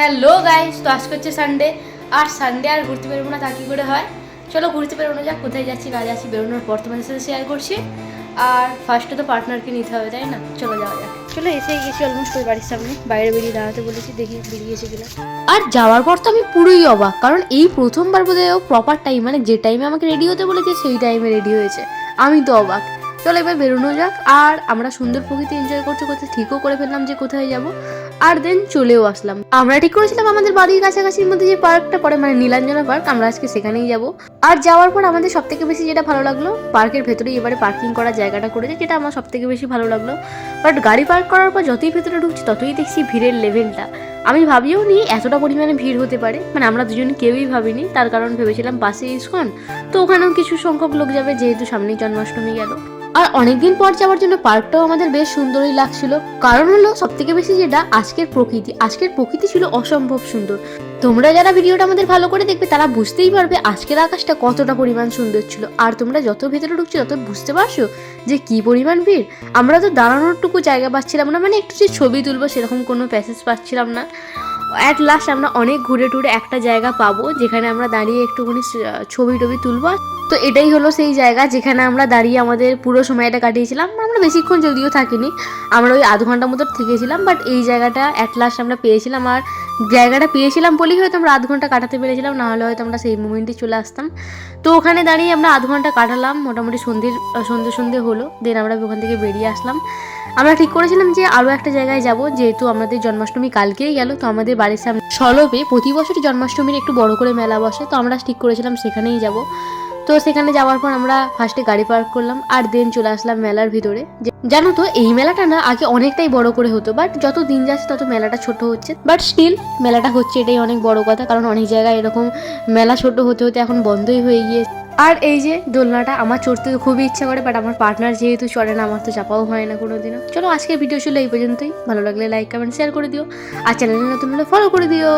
Hello guys, তো আজকে হচ্ছে সানডে। আর সানডে আর ঘুরতে বেরোবো না তা কী করে হয়? চলো ঘুরতে বেরোনো যাক। কোথায় যাচ্ছি না যাচ্ছি বেরোনোর পর তোমাদের সাথে শেয়ার করছি। আর ফার্স্টে তো পার্টনারকে নিতে হবে, তাই না? চলো যাওয়া যাক। চলো এসে গেছি অলমোস্ট ওই বাড়ির সামনে। বাইরে বেরিয়ে দাঁড়াতে বলেছি, দেখি বেরিয়েছে কিনা। আর যাওয়ার পর তো আমি পুরোই অবাক, কারণ এই প্রথমবার বোধহয় প্রপার টাইম, মানে যে টাইমে আমাকে রেডি হতে বলেছে সেই টাইমে রেডি হয়েছে। আমি তো অবাক। চলো এবার বেরোনো যাক। আর আমরা সুন্দর প্রকৃতি এনজয় করতে করতে ঠিকও করে ফেললাম যে কোথায় যাব। আর দেন চলেও আসলাম। আমরা ঠিক করেছিলাম আমাদের বাড়ির কাছাকাছির মধ্যে যে পার্কটা পড়ে, মানে নীলাঞ্জনা পার্ক, আমরা আজকে সেখানেই যাব। আর যাওয়ার পর আমাদের সব থেকে বেশি যেটা ভালো লাগলো, পার্কের ভেতরেই এবারে পার্কিং করার জায়গাটা করেছে, যেটা আমার সব থেকে বেশি ভালো লাগলো। বাট গাড়ি পার্ক করার পর যতই ভেতরে ঢুকছি ততই দেখছি ভিড়ের লেভেলটা। আমি ভাবিও নি এতটা পরিমাণে ভিড় হতে পারে, মানে আমরা দুজন কেউই ভাবিনি। তার কারণ ভেবেছিলাম পাশে ইস্কন, তো ওখানেও কিছু সংখ্যক লোক যাবে, যেহেতু সামনেই জন্মাষ্টমী গেল। আর অনেকদিন পর যাওয়ার জন্য পার্কটাও আমাদের বেশ সুন্দরই লাগছিল। কারণ হলো সব থেকে বেশি যেটা, আজকের প্রকৃতি ছিল অসম্ভব সুন্দর। তোমরা যারা ভিডিওটা আমাদের ভালো করে দেখবে তারা বুঝতেই পারবে আজকের আকাশটা কতটা পরিমাণ সুন্দর ছিল। আর তোমরা যত ভেতরে ঢুকছো তত বুঝতে পারছো যে কি পরিমাণ ভিড়। আমরা তো দাঁড়ানোরটুকু জায়গা পাচ্ছিলাম না, মানে একটু যে ছবি তুলবো সেরকম কোনো প্যাসেজ পাচ্ছিলাম না। অ্যাট লাস্ট আমরা অনেক ঘুরে টুরে একটা জায়গা পাবো যেখানে আমরা দাঁড়িয়ে একটুখানি ছবি টবি তুলবো। তো এটাই হলো সেই জায়গা যেখানে আমরা দাঁড়িয়ে আমাদের পুরো সময়টা কাটিয়েছিলাম। আমরা বেশিক্ষণ যদিও থাকিনি, আমরা ওই আধ ঘন্টা মতো থেকেছিলাম। বাট এই জায়গাটা অ্যাট লাস্ট আমরা পেয়েছিলাম। আর জায়গাটা পেয়েছিলাম বলেই হয়তো আমরা আধ ঘন্টা কাটাতে পেরেছিলাম, নাহলে হয়তো আমরা সেই মোমেন্টে চলে আসতাম। তো ওখানে দাঁড়িয়ে আমরা আধ ঘন্টা কাটালাম, মোটামুটি সন্ধে হলো। দেন আমরা ওখান থেকে বেরিয়ে আসলাম। আমরা ঠিক করেছিলাম যে আরও একটা জায়গায় যাব, যেহেতু আমাদের জন্মাষ্টমী কালকেই গেল। তো আমাদের বাড়ির সামনে সলবে প্রতি বছরই জন্মাষ্টমীর একটু বড় করে মেলা বসে, তো আমরা ঠিক করেছিলাম সেখানেই যাব। তো সেখানে যাওয়ার পর আমরা ফার্স্টে গাড়ি পার্ক করলাম, আর দেন চলে আসলাম মেলার ভিতরে। জানো তো এই মেলাটা না আগে অনেকটাই বড় করে হতো, বাট যত দিন যাচ্ছে তত মেলাটা ছোট হচ্ছে। বাট স্টিল মেলাটা হচ্ছে, এটাই অনেক বড় কথা। কারণ অনেক জায়গায় এরকম মেলা ছোট হতে হতে এখন বন্ধই হয়ে গিয়েছে। আর এই যে দোলনাটা, আমার চড়তে তো খুবই ইচ্ছা করে, বাট আমার পার্টনার যেহেতু চড়ে না, আমার তো চাপাও হয় না কোনোদিনও। চলো আজকের ভিডিও ছিল এই পর্যন্তই। ভালো লাগলে লাইক কমেন্ট শেয়ার করে দিও, আর চ্যানেলে নতুন হলে ফলো করে দিও।